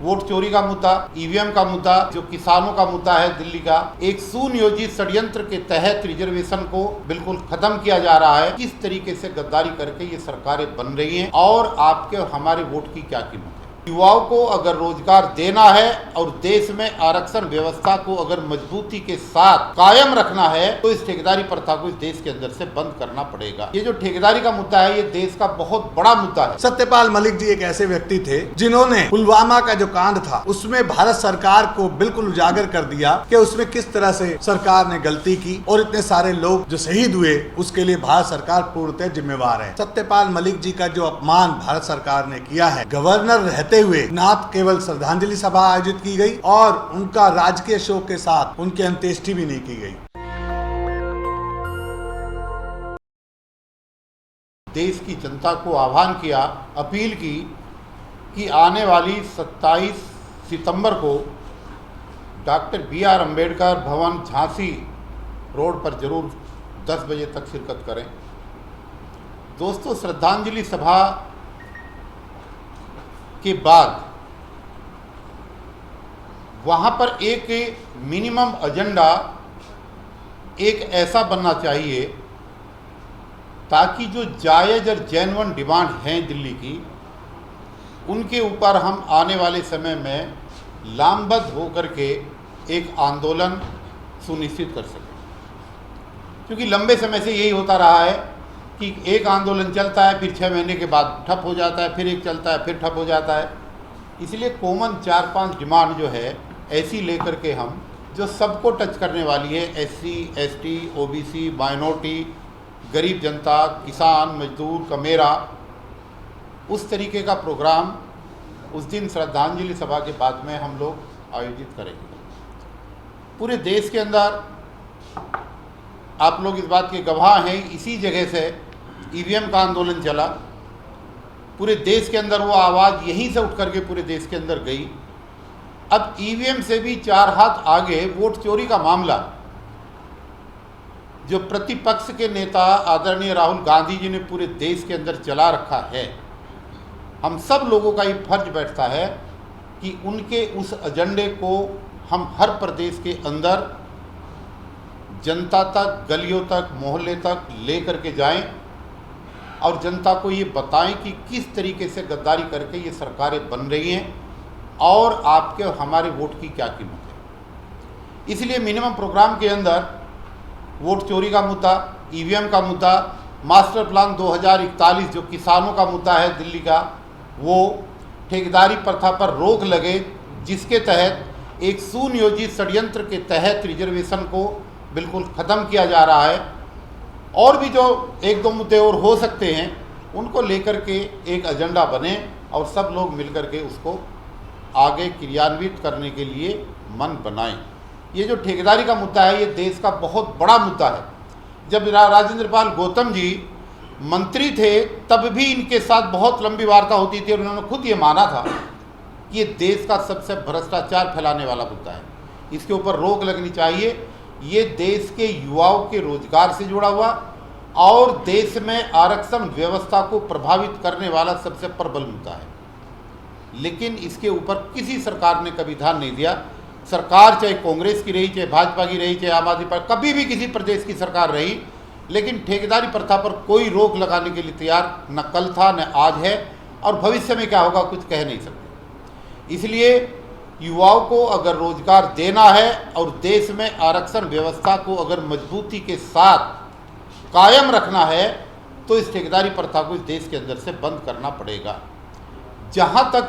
Vote चोरी का मुद्दा, ईवीएम का मुद्दा, जो किसानों का मुद्दा है दिल्ली का, एक सुनियोजित षड्यंत्र के तहत रिजर्वेशन को बिल्कुल खत्म किया जा रहा है। किस तरीके से गद्दारी करके ये सरकारें बन रही हैं और आपके हमारे वोट की क्या कीमत है। युवाओं को अगर रोजगार देना है और देश में आरक्षण व्यवस्था को अगर मजबूती के साथ कायम रखना है तो इस ठेकेदारी प्रथा को इस देश के अंदर से बंद करना पड़ेगा। ये जो ठेकेदारी का मुद्दा है ये देश का बहुत बड़ा मुद्दा है। सत्यपाल मलिक जी एक ऐसे व्यक्ति थे जिन्होंने पुलवामा का जो कांड था उसमें भारत सरकार को बिल्कुल उजागर कर दिया कि उसमें किस तरह से सरकार ने गलती की और इतने सारे लोग जो शहीद हुए उसके लिए भारत सरकार पूर्णतः जिम्मेवार है। सत्यपाल मलिक जी का जो अपमान भारत सरकार ने किया है, गवर्नर रहते हुए न केवल श्रद्धांजलि सभा आयोजित की गई और उनका राजकीय शोक के साथ उनकी अंत्येष्टि भी नहीं की गई। देश की जनता को आह्वान किया, अपील की कि आने वाली 27 सितंबर को डॉक्टर BR अम्बेडकर भवन झांसी रोड पर जरूर 10 बजे तक शिरकत करें। दोस्तों, श्रद्धांजलि सभा के बाद वहाँ पर एक मिनिमम एजेंडा एक ऐसा बनना चाहिए ताकि जो जायज़ और जेन्युइन डिमांड हैं दिल्ली की, उनके ऊपर हम आने वाले समय में लामबद्ध होकर के एक आंदोलन सुनिश्चित कर सकें। क्योंकि लंबे समय से यही होता रहा है कि एक आंदोलन चलता है, फिर 6 महीने के बाद ठप हो जाता है, फिर एक चलता है, फिर ठप हो जाता है। इसलिए कॉमन 4-5 डिमांड जो है ऐसी लेकर के हम जो सबको टच करने वाली है, SC, ST, OBC, माइनॉरिटी, गरीब जनता, किसान, मजदूर, कमेरा, उस तरीके का प्रोग्राम उस दिन श्रद्धांजलि सभा के बाद में हम लोग आयोजित करेंगे। पूरे देश के अंदर आप लोग इस बात के गवाह हैं, इसी जगह से ईवीएम का आंदोलन चला। पूरे देश के अंदर वो आवाज़ यहीं से उठ करके पूरे देश के अंदर गई। अब ईवीएम से भी 4 हाथ आगे वोट चोरी का मामला जो प्रतिपक्ष के नेता आदरणीय राहुल गांधी जी ने पूरे देश के अंदर चला रखा है, हम सब लोगों का ये फर्ज बैठता है कि उनके उस एजेंडे को हम हर प्रदेश के अंदर जनता तक, गलियों तक, मोहल्ले तक ले करके जाएं और जनता को ये बताएं कि किस तरीके से गद्दारी करके ये सरकारें बन रही हैं और आपके और हमारे वोट की क्या कीमत है। इसलिए मिनिमम प्रोग्राम के अंदर वोट चोरी का मुद्दा, ईवीएम का मुद्दा, मास्टर प्लान 2041 जो किसानों का मुद्दा है दिल्ली का, वो ठेकेदारी प्रथा पर रोक लगे जिसके तहत एक सुनियोजित षड्यंत्र के तहत रिजर्वेशन को बिल्कुल ख़त्म किया जा रहा है। और भी जो 1-2 मुद्दे और हो सकते हैं उनको लेकर के एक एजेंडा बने और सब लोग मिलकर के उसको आगे क्रियान्वित करने के लिए मन बनाएं। ये जो ठेकेदारी का मुद्दा है ये देश का बहुत बड़ा मुद्दा है। जब राजेंद्र पाल गौतम जी मंत्री थे तब भी इनके साथ बहुत लंबी वार्ता होती थी और उन्होंने खुद ये माना था कि ये देश का सबसे भ्रष्टाचार फैलाने वाला मुद्दा है, इसके ऊपर रोक लगनी चाहिए। ये देश के युवाओं के रोजगार से जुड़ा हुआ और देश में आरक्षण व्यवस्था को प्रभावित करने वाला सबसे प्रबल मुद्दा है, लेकिन इसके ऊपर किसी सरकार ने कभी ध्यान नहीं दिया। सरकार चाहे कांग्रेस की रही, चाहे भाजपा की रही, चाहे आम आदमी पार्टी, कभी भी किसी प्रदेश की सरकार रही, लेकिन ठेकेदारी प्रथा पर कोई रोक लगाने के लिए तैयार न कल था न आज है और भविष्य में क्या होगा कुछ कह नहीं सकते। इसलिए युवाओं को अगर रोजगार देना है और देश में आरक्षण व्यवस्था को अगर मजबूती के साथ कायम रखना है तो इस ठेकेदारी प्रथा को इस देश के अंदर से बंद करना पड़ेगा। जहाँ तक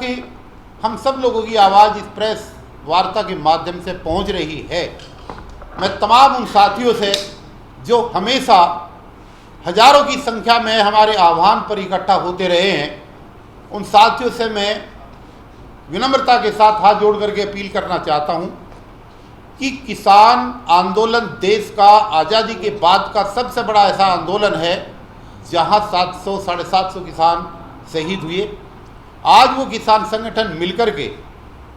हम सब लोगों की आवाज़ इस प्रेस वार्ता के माध्यम से पहुँच रही है, मैं तमाम उन साथियों से जो हमेशा हजारों की संख्या में हमारे आह्वान पर इकट्ठा होते रहे हैं, उन साथियों से मैं विनम्रता के साथ हाथ जोड़ करके अपील करना चाहता हूं कि किसान आंदोलन देश का आज़ादी के बाद का सबसे बड़ा ऐसा आंदोलन है जहां 700-750 किसान शहीद हुए। आज वो किसान संगठन मिलकर के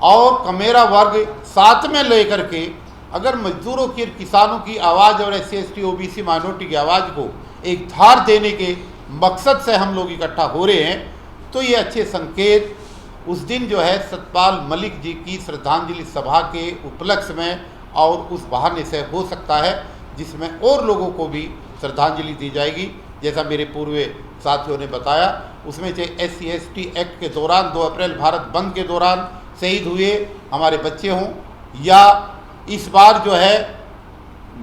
और कमेरा वर्ग साथ में लेकर के अगर मजदूरों की, किसानों की आवाज़ और SC, ST, OBC, माइनॉरिटी की आवाज़ को एक धार देने के मकसद से हम लोग इकट्ठा हो रहे हैं, तो ये अच्छे संकेत उस दिन जो है सतपाल मलिक जी की श्रद्धांजलि सभा के उपलक्ष्य में और उस बहाने से हो सकता है जिसमें और लोगों को भी श्रद्धांजलि दी जाएगी। जैसा मेरे पूर्व साथियों ने बताया, उसमें चाहे SC/ST एक्ट के दौरान 2 अप्रैल भारत बंद के दौरान शहीद हुए हमारे बच्चे हों, या इस बार जो है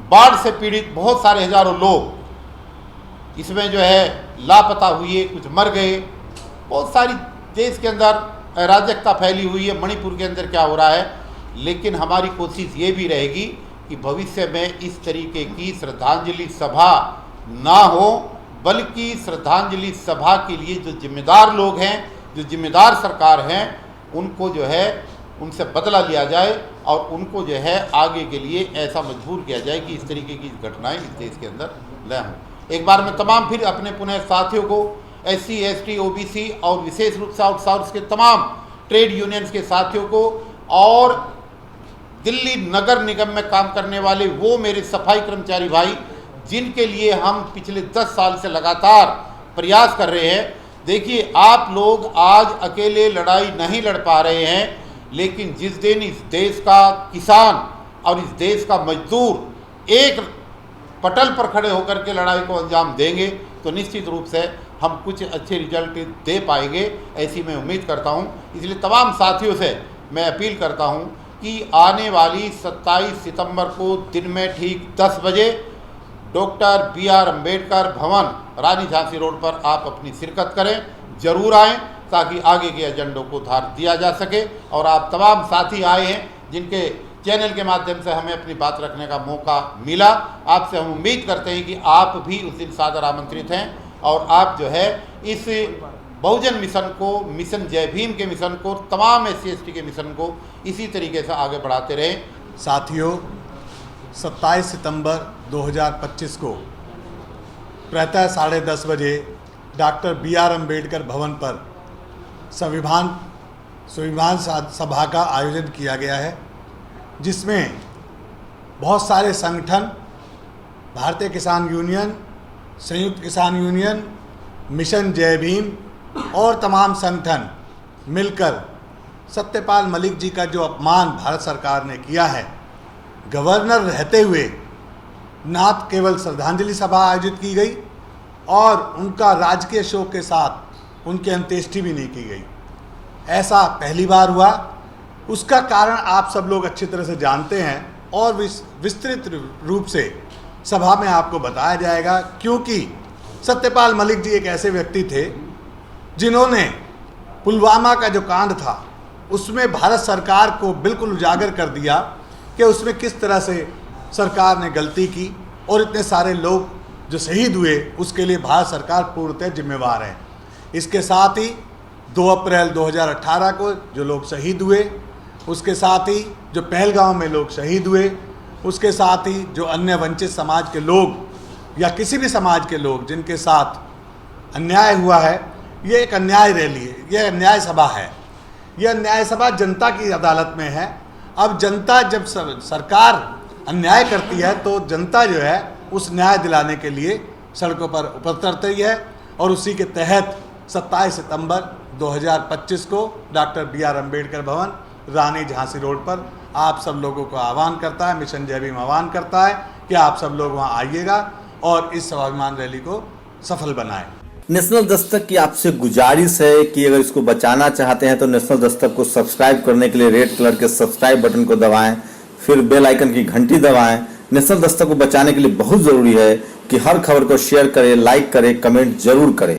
बाढ़ से पीड़ित बहुत सारे हजारों लोग इसमें जो है लापता हुए, कुछ मर गए, बहुत सारी देश के अंदर अराजकता फैली हुई है, मणिपुर के अंदर क्या हो रहा है। लेकिन हमारी कोशिश ये भी रहेगी कि भविष्य में इस तरीके की श्रद्धांजलि सभा ना हो, बल्कि श्रद्धांजलि सभा के लिए जो जिम्मेदार लोग हैं, जो जिम्मेदार सरकार हैं, उनको जो है उनसे बदला लिया जाए और उनको जो है आगे के लिए ऐसा मजबूर किया जाए कि इस तरीके की घटनाएं इस देश के अंदर न हों। एक बार मैं तमाम फिर अपने पुनः साथियों को, SC/ST OBC और विशेष रूप से आउटसोर्स के तमाम ट्रेड यूनियंस के साथियों को और दिल्ली नगर निगम में काम करने वाले वो मेरे सफाई कर्मचारी भाई जिनके लिए हम पिछले 10 साल से लगातार प्रयास कर रहे हैं। देखिए, आप लोग आज अकेले लड़ाई नहीं लड़ पा रहे हैं, लेकिन जिस दिन इस देश का किसान और इस देश का मजदूर एक पटल पर खड़े होकर के लड़ाई को अंजाम देंगे तो निश्चित रूप से हम कुछ अच्छे रिजल्ट दे पाएंगे, ऐसी मैं उम्मीद करता हूं। इसलिए तमाम साथियों से मैं अपील करता हूं कि आने वाली 27 सितंबर को दिन में ठीक 10 बजे डॉक्टर BR अम्बेडकर भवन, रानी झांसी रोड पर आप अपनी शिरकत करें, जरूर आएँ ताकि आगे के एजेंडों को धार दिया जा सके। और आप तमाम साथी आए हैं जिनके चैनल के माध्यम से हमें अपनी बात रखने का मौका मिला, आपसे हम उम्मीद करते हैं कि आप भी उस दिन सादर आमंत्रित हैं और आप जो है इस बहुजन मिशन को, मिशन जय भीम के मिशन को, तमाम SC/ST के मिशन को इसी तरीके से आगे बढ़ाते रहें। साथियों, 27 सितंबर 2025 को प्रातः 10:30 बजे डॉक्टर BR अम्बेडकर भवन पर संविधान सभा का आयोजन किया गया है, जिसमें बहुत सारे संगठन, भारतीय किसान यूनियन, संयुक्त किसान यूनियन, मिशन जय भीम और तमाम संगठन मिलकर सत्यपाल मलिक जी का जो अपमान भारत सरकार ने किया है, गवर्नर रहते हुए ना केवल श्रद्धांजलि सभा आयोजित की गई और उनका राजकीय शोक के साथ उनकी अंत्येष्टि भी नहीं की गई। ऐसा पहली बार हुआ। उसका कारण आप सब लोग अच्छी तरह से जानते हैं और विस्तृत रूप से सभा में आपको बताया जाएगा, क्योंकि सत्यपाल मलिक जी एक ऐसे व्यक्ति थे जिन्होंने पुलवामा का जो कांड था उसमें भारत सरकार को बिल्कुल उजागर कर दिया कि उसमें किस तरह से सरकार ने गलती की और इतने सारे लोग जो शहीद हुए उसके लिए भारत सरकार पूर्णतः जिम्मेवार है। इसके साथ ही 2 अप्रैल 2018 को जो लोग शहीद हुए, उसके साथ ही जो पहलगांव में लोग शहीद हुए, उसके साथ ही जो अन्य वंचित समाज के लोग या किसी भी समाज के लोग जिनके साथ अन्याय हुआ है, ये एक अन्याय रैली है, ये अन्याय सभा है। यह अन्याय सभा जनता की अदालत में है। अब जनता जब सरकार अन्याय करती है तो जनता जो है उस न्याय दिलाने के लिए सड़कों पर उतरती है और उसी के तहत 27 सितंबर 2025 को डॉक्टर BR अम्बेडकर भवन, रानी झांसी रोड पर आप सब लोगों को आह्वान करता है, मिशन जय भीम आह्वान करता है कि आप सब लोग वहां आइएगा और इस स्वाभिमान रैली को सफल बनाएं। नेशनल दस्तक की आपसे गुजारिश है कि अगर इसको बचाना चाहते हैं तो नेशनल दस्तक को सब्सक्राइब करने के लिए रेड कलर के सब्सक्राइब बटन को दबाएं, फिर बेल आइकन की घंटी दबाएं। नेशनल दस्तक को बचाने के लिए बहुत जरूरी है कि हर खबर को शेयर करें, लाइक करें, कमेंट जरूर करें।